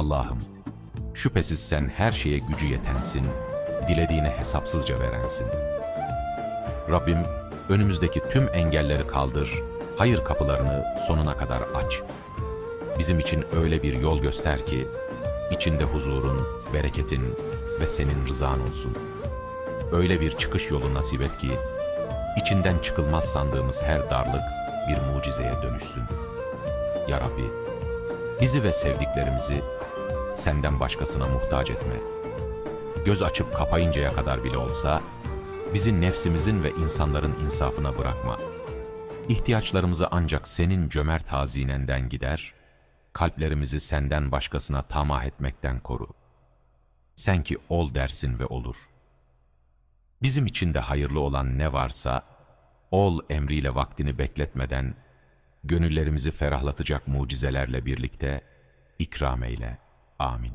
Allah'ım, şüphesiz sen her şeye gücü yetensin, dilediğine hesapsızca verensin. Rabbim, önümüzdeki tüm engelleri kaldır, hayır kapılarını sonuna kadar aç. Bizim için öyle bir yol göster ki, içinde huzurun, bereketin ve senin rızan olsun. Öyle bir çıkış yolu nasip et ki, içinden çıkılmaz sandığımız her darlık bir mucizeye dönüşsün. Ya Rabbi, bizi ve sevdiklerimizi senden başkasına muhtaç etme. Göz açıp kapayıncaya kadar bile olsa, bizi nefsimizin ve insanların insafına bırakma. İhtiyaçlarımızı ancak senin cömert hazinenden gider, kalplerimizi senden başkasına tamah etmekten koru. Sen ki ol dersin ve olur. Bizim için de hayırlı olan ne varsa, ol emriyle vaktini bekletmeden, gönüllerimizi ferahlatacak mucizelerle birlikte ikram eyle. Amin.